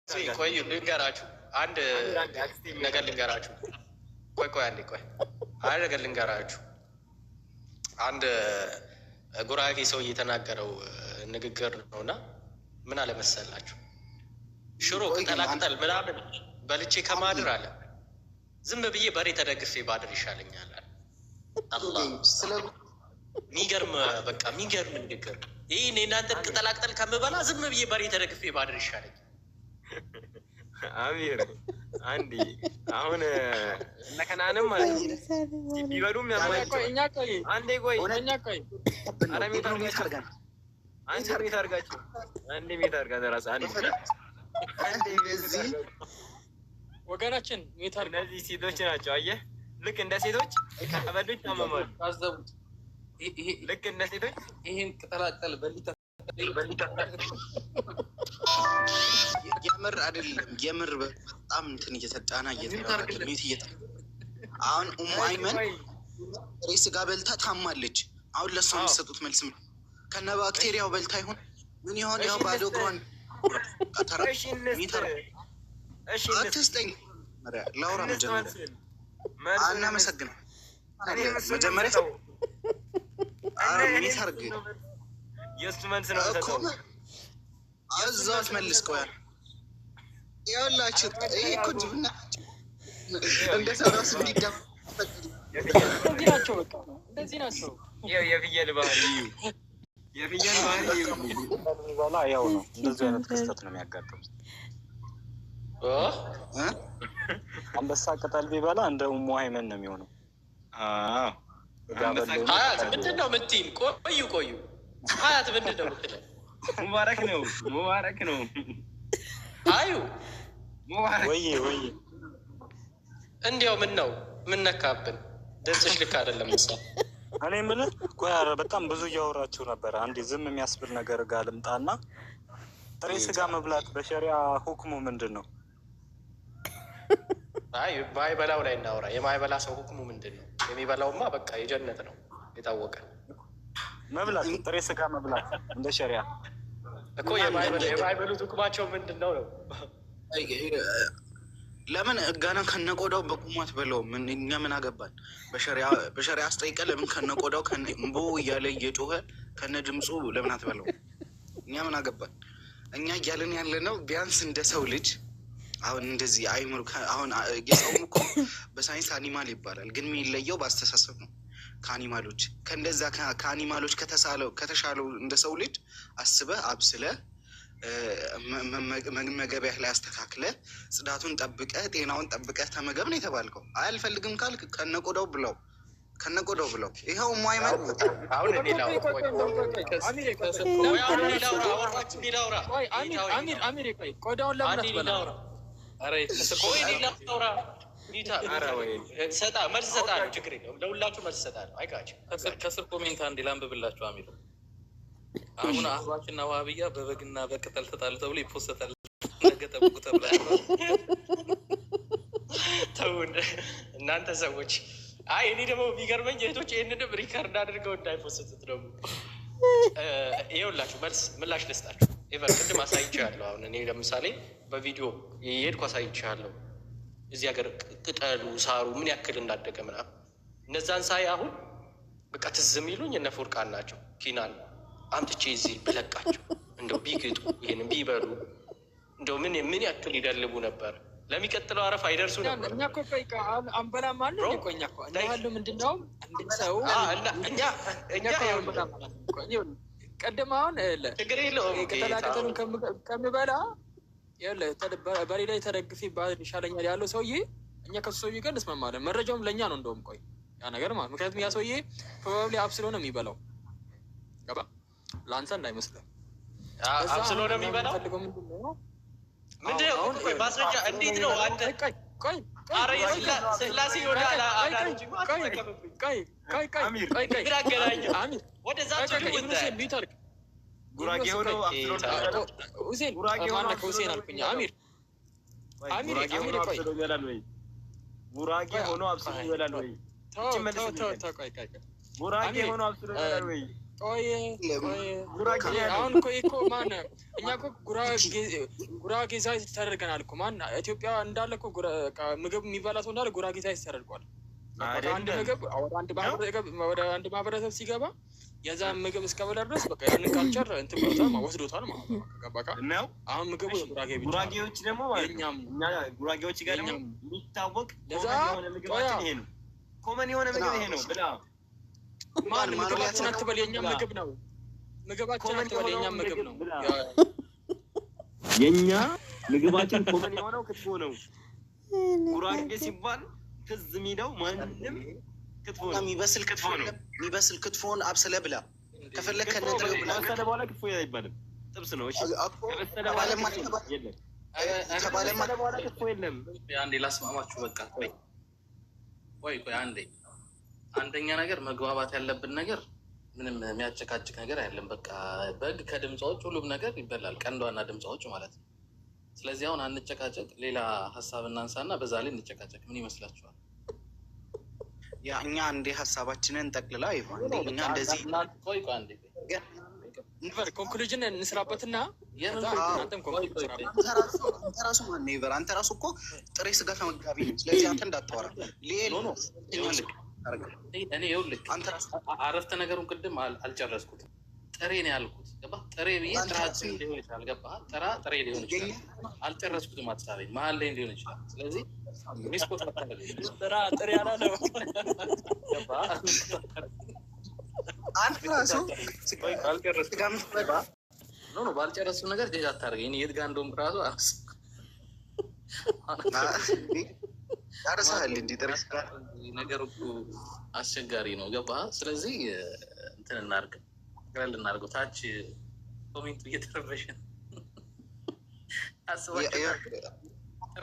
ቆይ ልንገራችሁ፣ አንድ ነገር ልንገራችሁ። ቆይ አንዴ አንድ ነገር ልንገራችሁ። አንድ ጉራጌ ሰው እየተናገረው ንግግር ነውና ምን አለ መሰላችሁ? ሽሮ ቅጠላቅጠል ምናምን በልቼ ከማድር አለ ዝም ብዬ በሬ ተደግፌ ባድር ይሻለኛል አለ። አላህ ሚገርም በቃ ሚገርም ንግግር። ይህ እናንተን ቅጠላቅጠል ከምበላ ዝም ብዬ በሬ ተደግፌ ባድር ይሻለኛል። አሚር አንዲ አሁን ለከናንም ማለት ቢበሉም ያማቸው አንዴ ቆይ አረ ሜት አድርጋችሁ አንዴ ሜት አድርጋ ተራሳ አንዴ ወገናችን ሜት አድርጋ። እነዚህ ሴቶች ናቸው። አየህ ልክ እንደ ሴቶች ከበሉት ታመማሉ። ታዘቡት። ልክ እንደ ሴቶች ይሄን ቅጠላቅጠል በሊታ የምር አይደለም። የምር በጣም እንትን እየተጣና እየተራቀቀ አሁን አይመን ጥሬ ስጋ በልታ ታማለች። አሁን ለእሷ የሚሰጡት መልስ ከነ ባክቴሪያው በልታ ይሆን ምን ይሆን? ያው ባዶ እግሯን አትስጠኝ። ላውራ መጀመሪያ አናመሰግንም። መጀመሪያ ሚት አድርግ የእሱ መልስ ነው ሰጠው አዛት መልስ ቆያ ያላችሁ ይሄ እኮ ጅብና እንደ ሰው ራሱ እንዲደም እንደዚህ ናቸው። በቃ እንደዚህ ናቸው። የፍየል ባህሪ የሚበላ ያው ነው። እንደዚህ አይነት ክስተት ነው የሚያጋጥም። አንበሳ ቅጠል ቢበላ እንደ ኡሙ አይመን ነው የሚሆነው። ሀያት ምንድን ነው የምትይን? ቆዩ ሀያት ምንድን ነው የምትለው? ሙባረክ ነው አዩ ወይ እንዲያው ምን ነው ምን ነካብን? ድምፅሽ ልክ አይደለም። እኔ የምልህ ቆይ በጣም ብዙ እያወራችሁ ነበር። አንዴ ዝም የሚያስብል ነገር ጋር ልምጣና ጥሬ ስጋ መብላት በሸሪያ ሁክሙ ምንድን ነው? አይ ማይበላው ላይ እናውራ። የማይበላ ሰው ሁክሙ ምንድን ነው? የሚበላውማ በቃ የጀነት ነው የታወቀ መብላት ጥሬ ስጋ መብላት እንደ ሸሪያ እኮ የማይበሉት ሁክማቸው ምንድን ነው? ለምን ገና ከነቆዳው በቁሟት በለው እኛ ምን አገባን? በሸሪያ አስጠይቀ ለምን ከነቆዳው ከእምቦ እያለ እየጮኸ ከነ ድምፁ ለምን አትበለው? እኛ ምን አገባን? እኛ እያለን ያለ ነው ቢያንስ እንደ ሰው ልጅ አሁን እንደዚህ አይምሩ። አሁን የሰውም እኮ በሳይንስ አኒማል ይባላል፣ ግን የሚለየው በአስተሳሰብ ነው ከአኒማሎች። ከእንደዛ ከአኒማሎች ከተሻለው እንደ ሰው ልጅ አስበህ አብስለህ መገቢያ ላይ አስተካክለህ ጽዳቱን ጠብቀህ ጤናውን ጠብቀህ ተመገብ ነው የተባልከው። አልፈልግም ካልክ ከነቆዳው ብለው ይኸው ማይመን ቆዳውን ለምን መልስ እሰጣለሁ። ችግር የለውም። ለሁላችሁ መልስ እሰጣለሁ። አይቃቸው ከስር ኮሜንት አንዴ ላንብብላችሁ። አሚር አሁን አህባሽና ዋህብያ በበግና በቅጠል ተጣሉ ተብሎ ይፖሰታል። ነገ ጠብቁ ተብላ ተው እናንተ ሰዎች። አይ እኔ ደግሞ የሚገርመኝ እህቶች ይህንንም ሪከርድ አድርገው እንዳይፖስቱት ደግሞ። ይኸውላችሁ ምላሽ ልስጣችሁ። ቅድም አሳይቼሃለሁ። አሁን እኔ ለምሳሌ በቪዲዮ የሄድኩ አሳይቼሃለሁ። እዚህ ሀገር ቅጠሉ ሳሩ ምን ያክል እንዳደገ ምናምን እነዛን ሳይ አሁን በቃ ትዝ የሚሉኝ እነ ፉርቃን ናቸው። ኪናን አምጥቼ እዚህ ብለቃቸው እንደው ቢግጡ ይህንም ቢበሉ እንደው ምን ያክል ይደልቡ ነበር። ለሚቀጥለው አረፍ አይደርሱ ነበር። እኛ እኮ አንበላም አለ ቆኛ እኮ ያሉ ምንድን ነው ሰው ቀደም አሁን ችግር የለውም ቅጠላቅጠሉን ከምበላ በሬ ላይ ተደግፌ ይሻለኛል ያለው ሰውዬ እኛ ከሱ ሰውዬ ጋር እንስማማለን። መረጃውም ለእኛ ነው እንደውም ቆይ ያ ነገር ማለት ምክንያቱም ያ ሰውዬ ፕሮባብሊ አብስሎ ነው የሚበላው። ገባ ለአንተ እንዳይመስልህ አብስሎ ነው የሚበላው። ምንድን ነው ማስረጃ? እንዴት ነው አንተ ስላሴ ወደ ወደዛ ጉራጌ ሆነው ሁሴን አልኩኝ። አሚር ጉራጌ ሆኖ አብስሎ ይበላል ወይ? ጉራጌ ሆኖ አብስሎ ይበላል ወይ? አሁን እኮ ማን እኛ እኮ ጉራጌ ሳይዝ ተደርገናል እኮ ማን ኢትዮጵያ እንዳለ እኮ ምግብ የሚበላ ሰው እንዳለ ጉራጌ ሳይዝ ተደርጓል። አንድ ምግብ ወደ አንድ ማህበረሰብ ሲገባ የዛ ምግብ እስከበላ ድረስ በቃ ያንን ካልቸር እንትን ብሎታል ወስዶታል ማለት ነው። ገባካ? አሁን ምግቡ ጉራጌ ብቻ ጉራጌዎች ደግሞ እኛ ጉራጌዎች ጋር ደግሞ የሚታወቅ ኮመን የሆነ ምግብ ይሄ ነው ብላ ማን ምግባችን አትበል የኛ ምግብ ነው። ምግባችን አትበል የኛ ምግብ ነው። የኛ ምግባችን ኮመን የሆነው ክትፎ ነው። ጉራጌ ሲባል ትዝ የሚለው ማንንም ክትፎ ነው። የሚበስል ክትፎ ነው። የሚበስል ክትፎን አብስለህ ብላ ከፈለክ ከነጥሬው ብላ። ከበሰለ በኋላ ክትፎ አይባልም፣ ጥብስ ነው። እሺ ከበሰለ በኋላ የለም፣ ከበሰለ በኋላ ክትፎ የለም። አንዴ ላስማማችሁ። በቃ ቆይ አንደኛ ነገር መግባባት ያለብን ነገር ምንም የሚያጨቃጭቅ ነገር አይደለም። በቃ በግ ከድምፃዎች ሁሉም ነገር ይበላል፣ ቀንዷና ድምፃዎች ማለት ነው። ስለዚህ አሁን አንጨቃጨቅ፣ ሌላ ሀሳብ እናንሳና በዛ ላይ እንጨቃጨቅ። ምን ይመስላችኋል? ያ እኛ እንደ ሀሳባችንን ጠቅልላ ይሆን እኛ እንደዚህ አንዴ ኮንክሉዥን እንስራበትና አንተ ራሱ እኮ ጥሬ ስጋ ተመጋቢ ነው። ስለዚህ አንተ እንዳታወራ እኔ ይኸውልህ አረፍተ ነገሩን ቅድም አልጨረስኩትም። ጥሬ ነው ያልኩት። ገባህ? ጥሬ ብዬ ጥራችን ሊሆን ይችላል። ገባህ? ጥሬ ሊሆን ይችላል። አልጨረስኩትም። ሀሳቤን መሀል ላይ ሊሆን ይችላል። ስለዚህ ሚስኮት ጥሬ ያላለው ገባህ? አንተ ራሱ ባልጨረሱ ነገር ጀጅ አታደርገኝ። የት ጋር እንደውም ራሱ ያረሳል እንዲ ጥሬ ነገር እኮ አስቸጋሪ ነው። ገባህ? ስለዚህ እንትን እናድርግ ልናደርገው። ታች ኮሜንቱ እየተረበሸ ነው።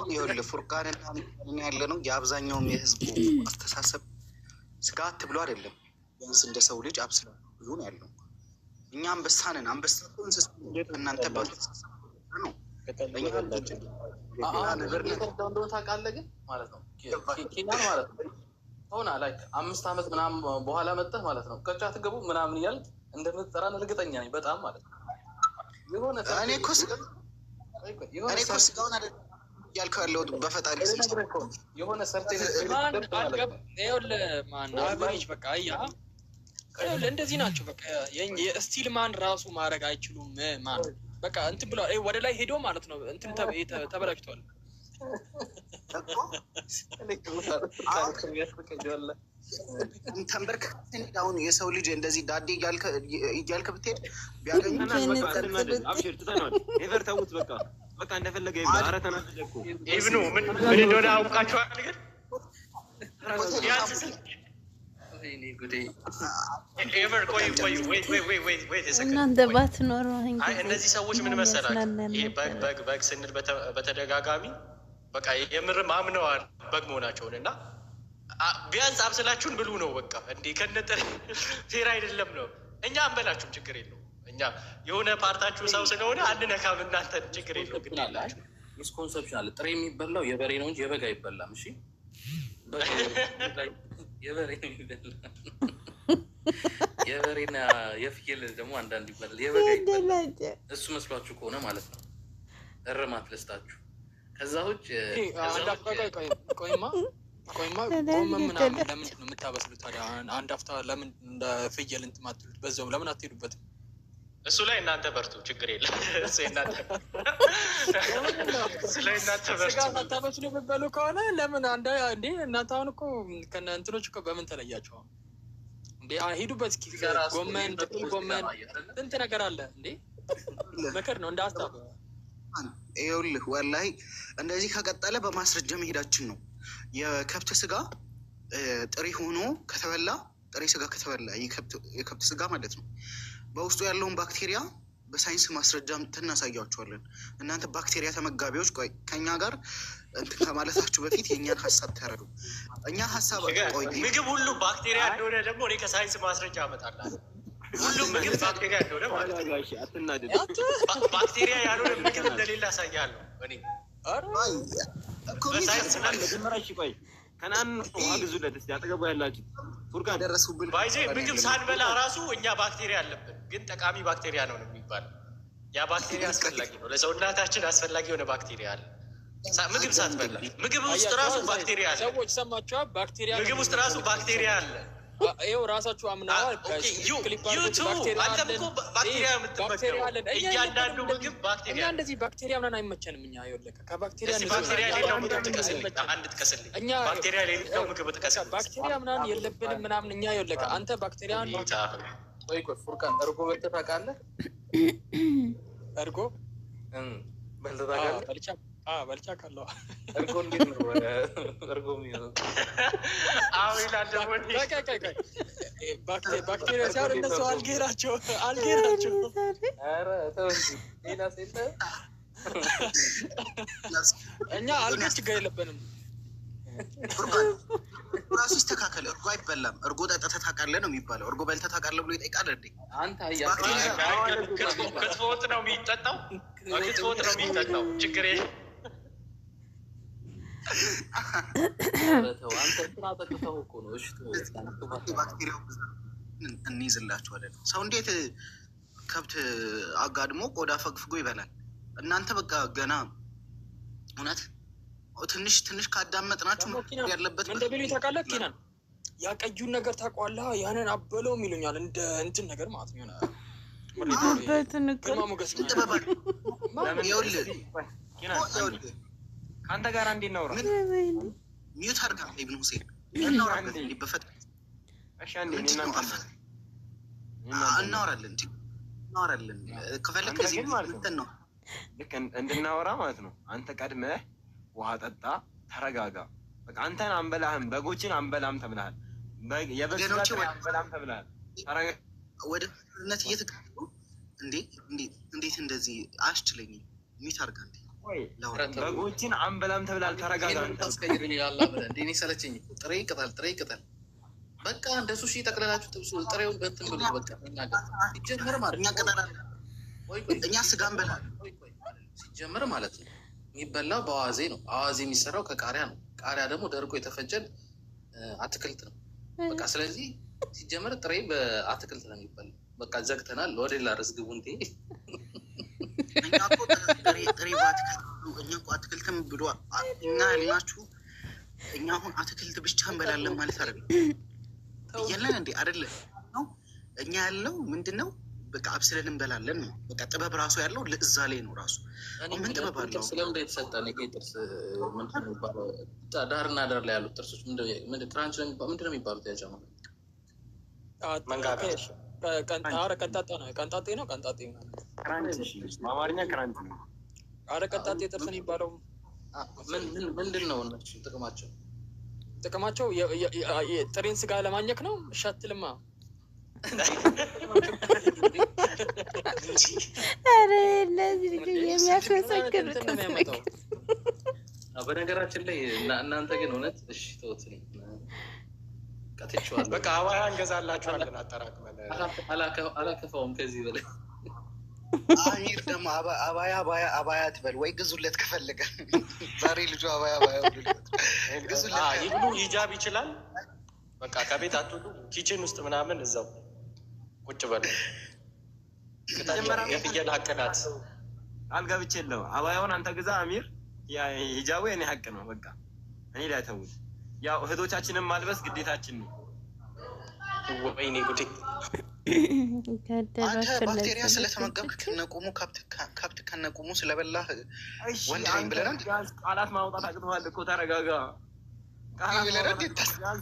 ይኸውልህ ፉርቃንና ያለ ነው የአብዛኛውም የህዝቡ አስተሳሰብ ስጋ አትብሎ አይደለም። ቢያንስ እንደ ሰው ልጅ አብስላ ብሎ ነው ያለው። እኛ አንበሳ ነን። አንበሳ እንስሳ እናንተ ነው ነገር እንደሆነ ታውቃለህ። ግን ማለት ነው ኬንያ ማለት ነው ሆና ላይክ 5 ዓመት ምናምን በኋላ መጣህ ማለት ነው ቅርጫ ትገቡ ምናምን እያልክ እንደምትጠራን እርግጠኛ ነኝ በጣም ማለት ነው። እኔ እኮ ስጋውን አይደለም እያልኩ ያለሁት በፈጣሪ የሆነ ሰርቴን አቨሬጅ በቃ እንደዚህ ናቸው። በቃ የስቲል ማን ራሱ ማድረግ አይችሉም። ማን በቃ እንትን ብሎ ወደ ላይ ሄዶ ማለት ነው እንትን ተበላሽቷል። ተንበርክ አሁን የሰው ልጅ እንደዚህ ዳዴ እያልክ ብትሄድ ቢያገኙ ተውት። በቃ እንደፈለገ ኧረ ተናደደ እኮ ኢብኑ ምን እንደሆነ አውቃችኋል። ግን እናንተ ባትኖሩ እነዚህ ሰዎች ምን መሰላችሁ? ይሄ በግ ስንል በተደጋጋሚ በቃ የምርም አምነዋል በግ መሆናቸውን እና ቢያንስ አብስላችሁን ብሉ ነው። በቃ እንዴ ከነጠር ፌር አይደለም ነው። እኛ አንበላችሁም፣ ችግር የለው። እኛ የሆነ ፓርታችሁ ሰው ስለሆነ አንነካም። እናንተ ችግር የለው። ግን ያላችሁ ሚስኮንሰፕሽን አለ። ጥሬ የሚበላው የበሬ ነው እንጂ የበግ አይበላም። እሺ የበሬ ነው የሚበላ። የበሬና የፍየል ደግሞ አንዳንድ ይበላል። የበግ አይበላም። እሱ መስሏችሁ ከሆነ ማለት ነው። እርማት ልስጣችሁ። ከዛ ውጭ ቆይማ ጎመን ምናምን ለምንድን ነው የምታበስሉት ታዲያ? አንድ አፍታ ለምን እንደ ፍየል እንትን ማትሉት? በዛውም ለምን አትሄዱበትም? እሱ ላይ እናንተ በርቱ፣ ችግር የለም። እሱ ላይ እናንተ በርቱ። ስጋ ታበስሉ የምትበሉ ከሆነ ለምን እንዴ እናንተ አሁን እኮ ከእነ እንትኖች እኮ በምን ተለያቸው እንዴ? ሂዱበት እስኪ። ጎመን ጎመን ስንት ነገር አለ እንዴ። መከር ነው እንደ ሀሳብ። ይኸውልህ ወላሂ እንደዚህ ከቀጠለ በማስረጃ መሄዳችን ነው። የከብት ስጋ ጥሬ ሆኖ ከተበላ ጥሬ ስጋ ከተበላ የከብት ስጋ ማለት ነው በውስጡ ያለውን ባክቴሪያ በሳይንስ ማስረጃ እናሳያቸዋለን። እናንተ ባክቴሪያ ተመጋቢዎች ቆይ ከኛ ጋር እንትን ከማለታችሁ በፊት የእኛን ሀሳብ ተረዱ። እኛ ሀሳብ ቆይ ምግብ ሁሉ ባክቴሪያ እንደሆነ ደግሞ እኔ ከሳይንስ ማስረጃ አመጣላለሁ። ሁሉም ምግብ ባክቴሪያ እንደሆነ ማለት ነው። ባክቴሪያ ያልሆነ ምግብ እንደሌለ አሳያለሁ እኔ በሳይንስ መጀመሪያ። እሺ ቆይ ከናን አግዙለት እስኪ አጠገቡ ያላችሁ ፉርቃን ደረሱብን ባይዜ ምግብ ሳንበላ ራሱ እኛ ባክቴሪያ አለብን፣ ግን ጠቃሚ ባክቴሪያ ነው የሚባለው። ያ ባክቴሪያ አስፈላጊ ነው ለሰውነታችን፣ አስፈላጊ የሆነ ባክቴሪያ አለ። ምግብ ሳትበላ ምግብ ውስጥ ራሱ ባክቴሪያ አለ። ሰዎች ሰማችኋል? ባክቴሪያ ምግብ ውስጥ ራሱ ባክቴሪያ አለ። ይኸው ራሳችሁ አምናዋል። አንተም እኮ ባክቴሪያ የምትመገበው እያንዳንዱ ምግብ ባክቴሪያ። እኛ እንደዚህ ባክቴሪያ ምናምን አይመቸንም። እኛ ይኸውልህ ከባክቴሪያ ባክቴሪያ የሌለው ምግብ ጥቀስልኝ፣ አንድ ጥቀስልኝ። ባክቴሪያ የሌለው ምግብ ጥቀስልኝ። ባክቴሪያ ምናምን የለብንም ምናምን። እኛ ይኸውልህ አንተ ባክቴሪያ ወይ ፉርቃን እርጎ በልተህ ታውቃለህ? እርጎ በልተህ ታውቃለህ? በልቻ ካለው እርጎ እንዴት ነው እርጎ የሚሆነው? ባክቴሪያ ሲሆን እነሱ አልጌ ናቸው። ኧረ ተው እንጂ ሌላ ሴት እኛ አልጌ ችግር የለብንም። ራሱ ይስተካከል። እርጎ አይበላም። እርጎ ጠጥተህ ታውቃለህ ነው የሚባለው። እርጎ በልተህ ታውቃለህ ብሎ ይጠይቃል እንዴ? አንተ ክትፎ ወጥ ነው የሚጠጣው፣ ክትፎ ወጥ ነው የሚጠጣው። ችግር የለም። ባክቴሪያው እንይዝላችኋለን። ሰው እንዴት ከብት አጋድሞ ቆዳ ፈግፍጎ ይበላል? እናንተ በቃ ገና እውነት ትንሽ ካዳመጥናችሁ ያለበት እንደሚሉ ታውቃለህ። ኪናን ያቀዩን ነገር ታውቀዋለህ። ያንን አበለው የሚሉኛል እንደ እንትን ነገር ማለት ነው። ግርማ ሞገስ ከአንተ ጋር እንዴት እናውራ? ሚዩት አድርጋ ኢብኑ ሁሴን እናወራለን። እናወራለን ከፈለክ ከዚህ እንትን ነው ልክ እንድናወራ ማለት ነው። አንተ ቀድመህ ውሃ ጠጣ፣ ተረጋጋ። በቃ አንተን አንበላህም፣ በጎችን አንበላም ተብለሃል። የበጎች አንበላም ተብለሃል። ወደ ነት እየተቀበሉ እንዴት እንደዚህ አያስችለኝም። ሚዩት አድርጋ እንዴ በጎችን አንበላም ተብለሃል። ተረጋጋ። እኔ ሰለቸኝ። ጥሬ ቅጠል በቃ እንደ ሱሺ ጠቅለላችሁ ጥብሱ ጥሬውን በእንትን ብሎ በቃ ሲጀመር ማለት እኛ እኛ ስጋ እንበላለን። ሲጀመር ማለት ነው የሚበላው በአዋዜ ነው። አዋዜ የሚሰራው ከቃሪያ ነው። ቃሪያ ደግሞ ደርቆ የተፈጨን አትክልት ነው። በቃ ስለዚህ ሲጀመር ጥሬ በአትክልት ነው የሚበላው። በቃ ዘግተናል። ወደ ሌላ ርዕስ ግቡ። እንዴ እኛ እኮ ጥሬ በአትክልት እኛ እኮ አትክልትም ብሎ እኛ ያልናችሁ እኛ አሁን አትክልት ብቻ እንበላለን ማለት አይደለም። እያለን እንዴ አይደለም ነው እኛ ያለው ምንድነው? በቃ አብስለን እንበላለን ነው። በቃ ጥበብ ራሱ ያለው እዛ ላይ ነው። ራሱ ምን ጥበብ አለው? ስለምን የተሰጠን ጥርስ ምንድን ነው የሚባለው? ዳርና ዳር ላይ ያሉት ጥርሶች ክራንች ምንድን ነው የሚባሉት? ያጫማ ቀንጣጤ ነው። ቀንጣጤ በአማርኛ ክራንች ነው። አረ ቀንጣጤ ጥርስ ነው የሚባለው። ምንድን ነው እነሱ ጥቅማቸው? ጥሬን ስጋ ለማኘክ ነው። እሻትልማ ኧረ እነዚህ የሚያስመሰግኑት በነገራችን ላይ እናንተ ግን እውነት እሺ ተወት። ቀጥቼዋለሁ። በቃ አባያ እንገዛላችኋለን አጠራቅመን። አላከፋውም ከዚህ በላይ። አሚር ደግሞ አባያ ትበል ወይ ግዙለት ከፈለገ። ዛሬ ልጁ አባያ ግዙለት። ይብሉ ሂጃብ ይችላል። በቃ ከቤት አትውጡ። ኪችን ውስጥ ምናምን እዛው ቁጭ በሉ። የፍየል ሀቅ ናት። አልገብቼለሁ። አባያውን አንተ ግዛ አሚር። ሂጃቡ የኔ ሀቅ ነው። በቃ እኔ ላይ ተውት። ያው እህቶቻችንን ማልበስ ግዴታችን ነው። ወይኔ ጉዴ! አንተ ባክቴሪያ ስለተመገብክ ከነቁሙ ከብት ከነቁሙ ስለበላህ ወንድ ነኝ ብለናል። ቃላት ማውጣት አቅቶሃል እኮ። ተረጋጋ።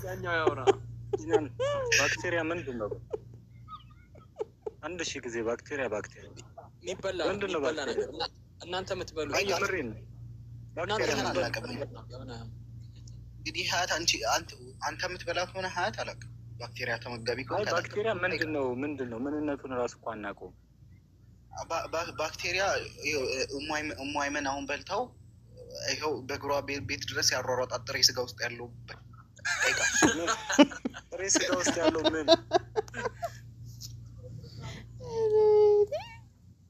ያኛው ያውራ። ባክቴሪያ ምንድን ነው? አንድ ሺህ ጊዜ ባክቴሪያ የሚበላ ነገር እናንተ የምትበሉ እንግዲህ ሀያት አንተ የምትበላት ሆነ ሀያት አላውቅም። ባክቴሪያ ተመጋቢ ባክቴሪያ ምንድን ነው? ምንነቱን እራሱ እኮ አናውቀውም። ባክቴሪያ እሟይመን አሁን በልተው ይኸው በእግሯ ቤት ድረስ ያሯሯጣት ጥሬ ስጋ ውስጥ ያለው ጥሬ ስጋ ውስጥ ያለው ምን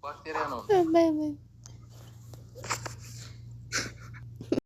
ባክቴሪያ ነው?